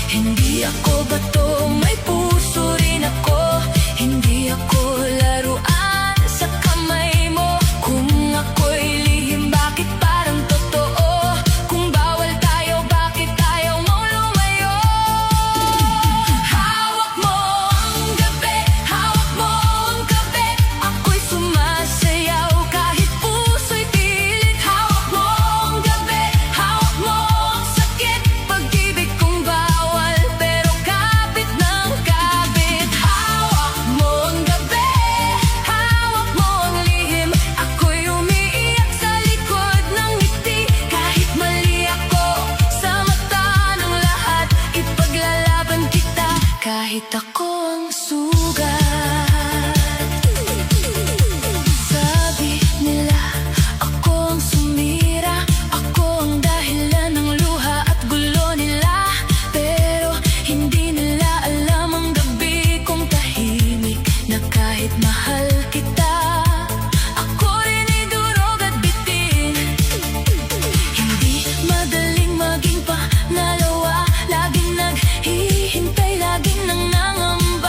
Hindi ako bato, may puso rin ako. Hindi ako laruan sa kamay mo. Kung ako'y lihim, bakit parang totoo? Kung bawal tayo, bakit ayaw mo lumayo? Hawak mo ang gabi, hawak mo ang gabi. Ako'y sumasayaw kahit puso'y pilit. Hawak mo ang gabi, hawak mo ang sakit. Pag-ibig kong bawal, pero kapit ng kapit. Hawak mo ang gabi, hawak mo ang lihim. Ako'y umiiyak sa likod ng ngiti. Kahit mali ako sa mata ng lahat, ipaglalaban kita kahit ako ang sugat. Sabi nila ako ang sumira, ako ang dahilan ng luha at gulo nila. Pero hindi nila alam ang gabi kong tahimik, na kahit mahal kita, ako rin ay durog at bitin. Hindi madaling maging pangalawa, laging naghihintay, laging nangangamba.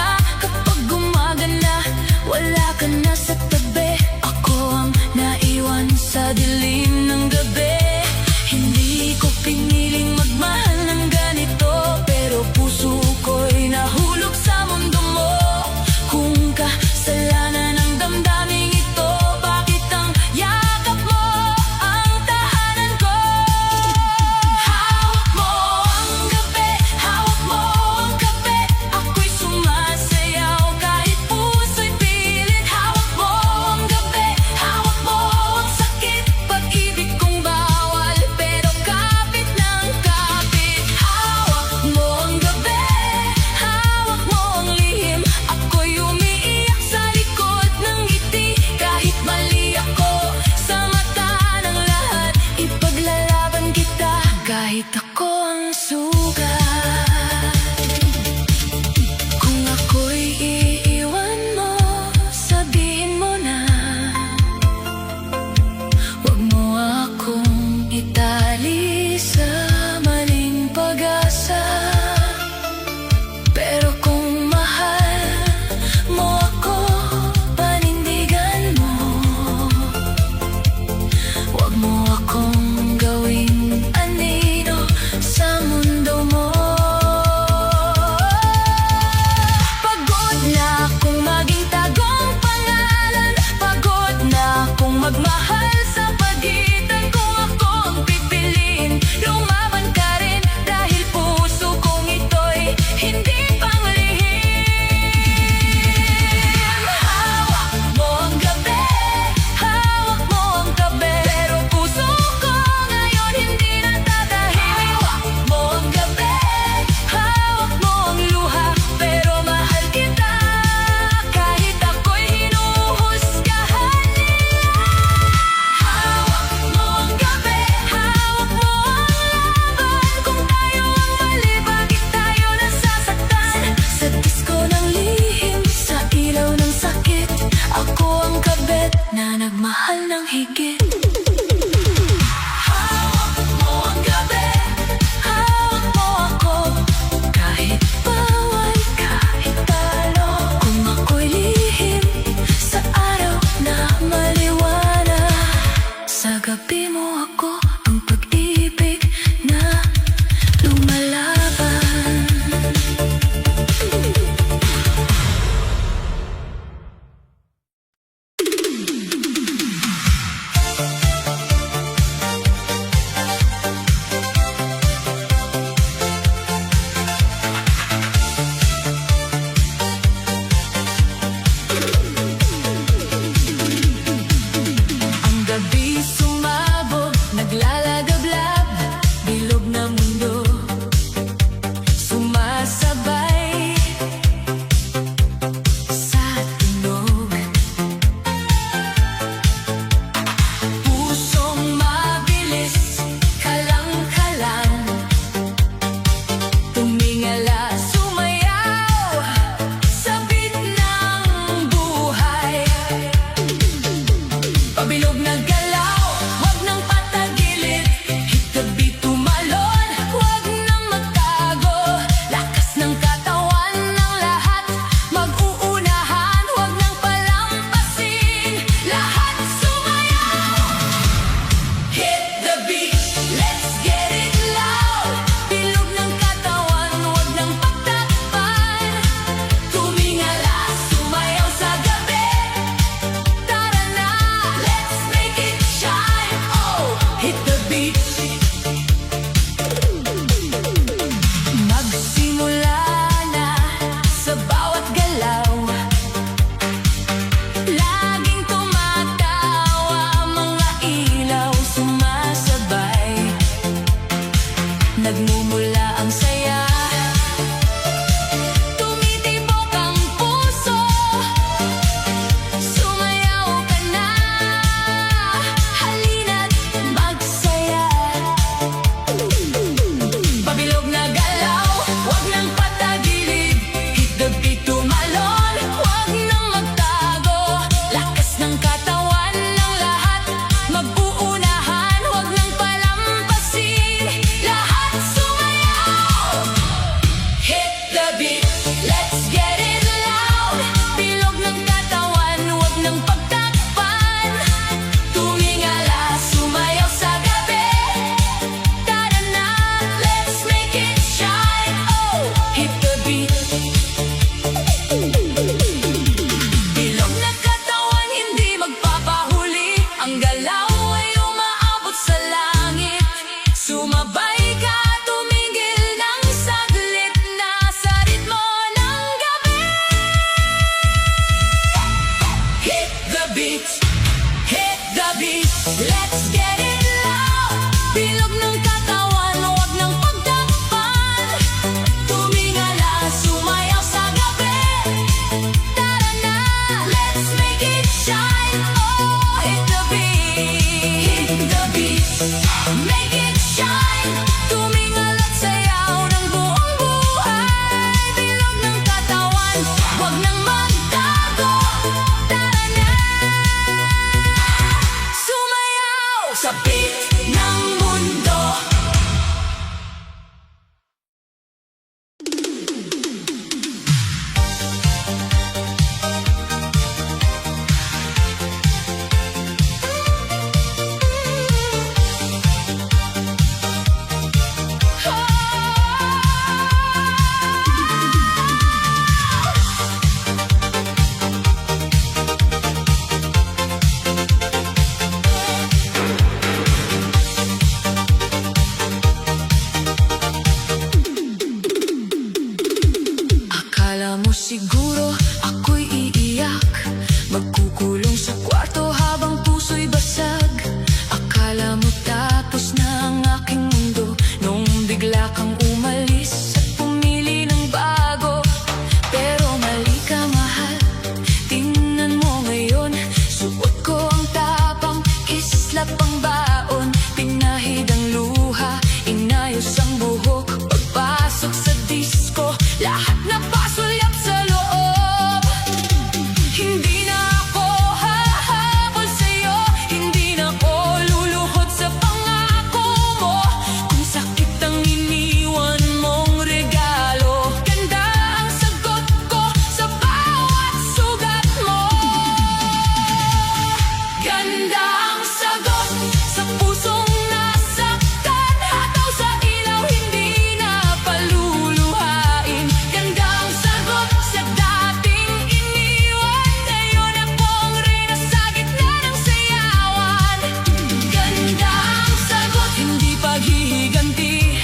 Akala mo siguro ako'y iiyak, magkukulong sa kwarto habang puso'y basag. Akala mo tapos na ang aking mundo nung bigla kang umalis at pumili ng bago. Pero mali ka, mahal, tingnan mo ngayon. Suot ko ang tapang, kislap ang baon, pinahid ang luha, inayos ang buhok. Pagpasok sa disco, lahat na pasulyap sa loob. Hindi na ako hahabol sa'yo, hindi na ako luluhod sa pangako mo. Kung sakit ang iniwan mong regalo, ganda ang sagot ko sa bawat sugat mo. Ganda ang sagot sa pusong nasaktan, hataw sa ilaw, hindi na paluluhain. Ganda ang sagot sa dating iniwan, ngayon ako ang reyna sa gitna ng sayawan. Ganda ang sagot, hindi paghihiganti,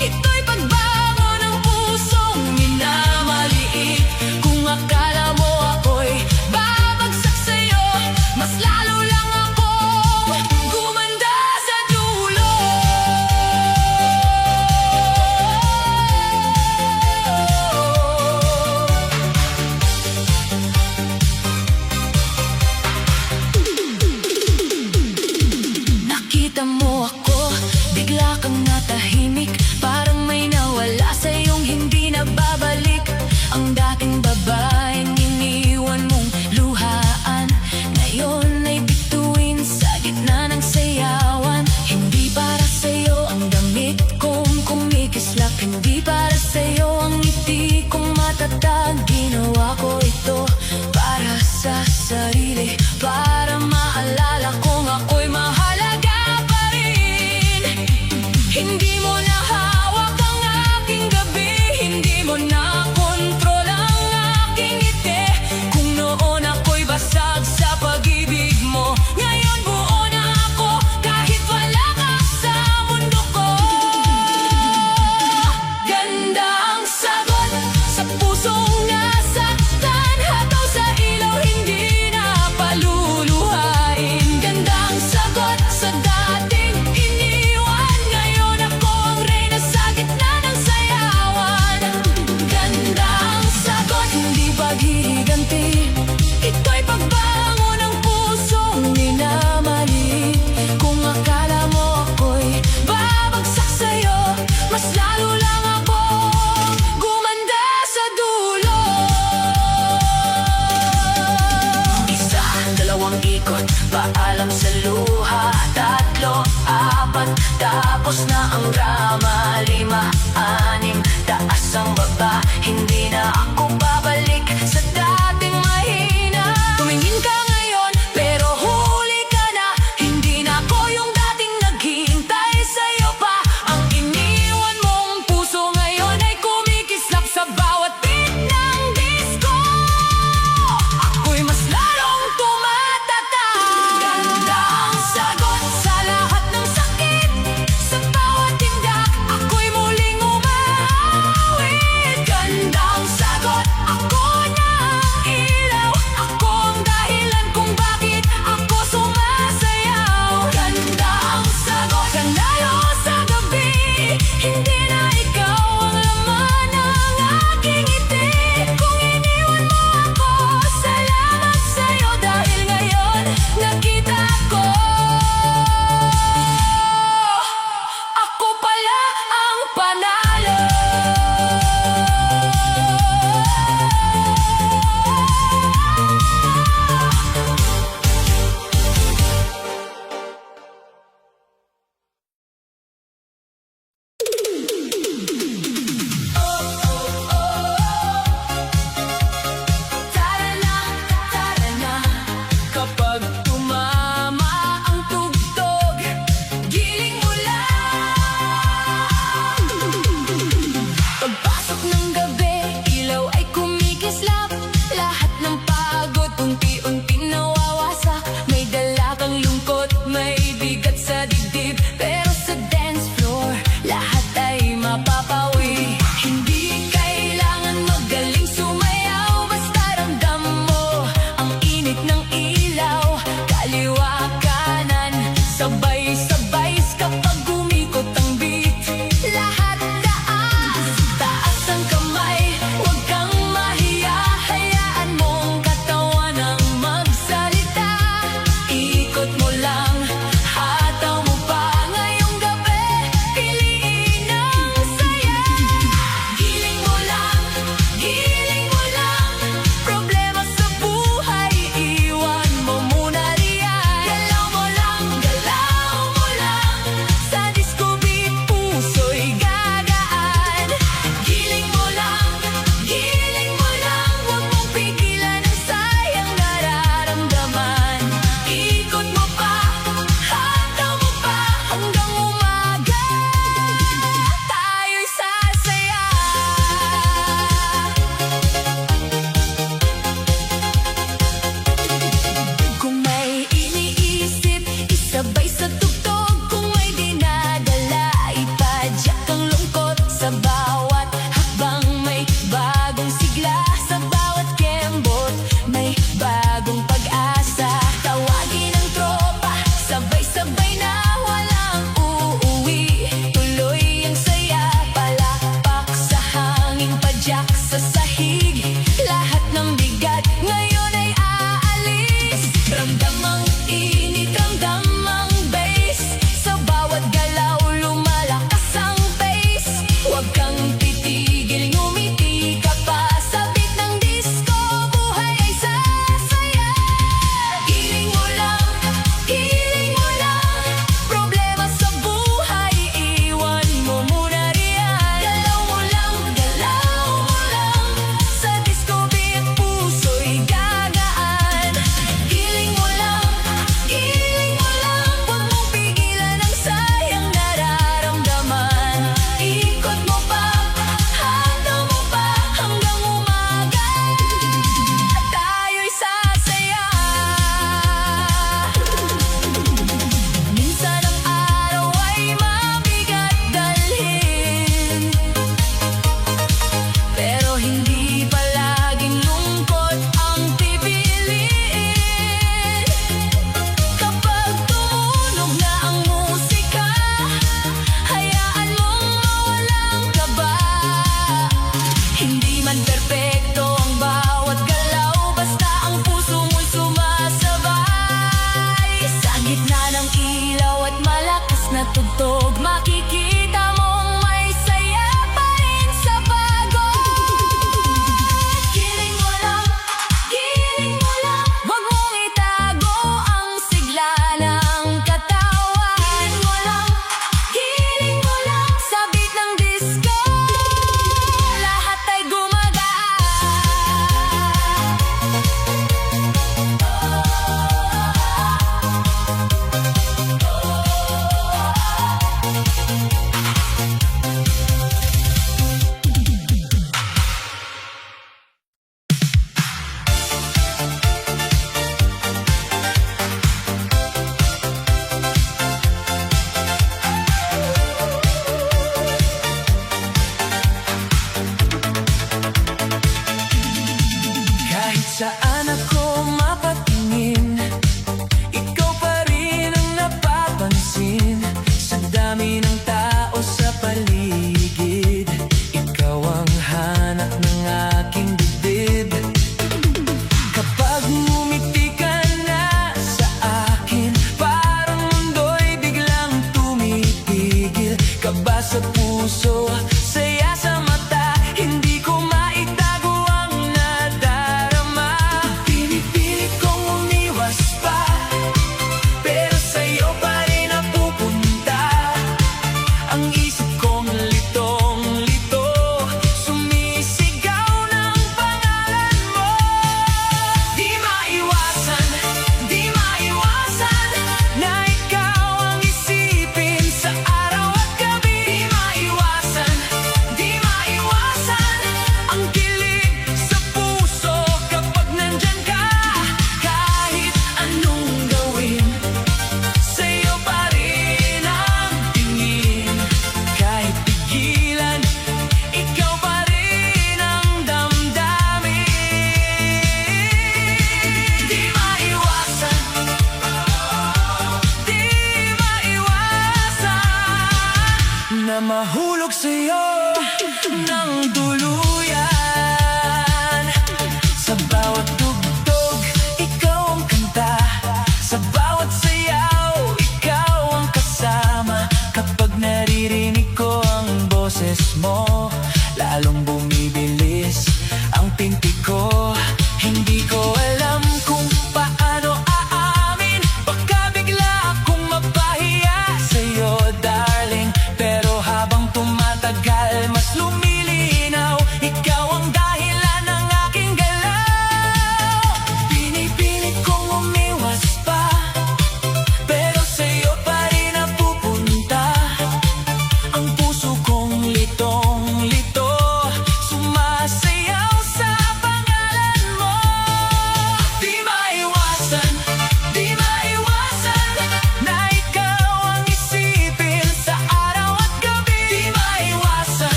ito'y pagbago ng pusong minamaliit. Kung akala mo ako'y babagsak sa'yo, mas lalo lang akong gumanda sa dulo. Nakita mo ako, bigla kang natahimik, parang may nawala sa iyong hindi na babalik. Ang dating babaeng iniwan mong luhaan, ngayon ay bituin sa gitna ng sayawan. Hindi para sa'yo ang damit kong kumikislap, hindi para sa'yo ang ngiti kong matatag. Ginawa ko ito para sa sarili, para maalala kong ako'y mahalaga pa rin. Hindi mo na hawak ang aking gabi, hindi mo na kontrol ang aking ngiti. Kung noon ako'y basag sa pag-ibig mo, ngayon buo na ako kahit wala ka sa mundo ko. Ganda ang sagot sa pusong nasaktan, hataw sa ilaw, hindi na paluluhain. Ganda ang sagot sa dating iniwan, ngayon ako ang reyna sa gitna ng sayawan. Ganda ang sagot, hindi paghihiganti, ito'y pagbango ng pusong minamaliit. Kung akala mo ako'y babagsak sa'yo, mas lalo lang akong gumanda sa dulo. Isa, dalawang ikot, paalam sa luha, tatlo, apat, tapos na ang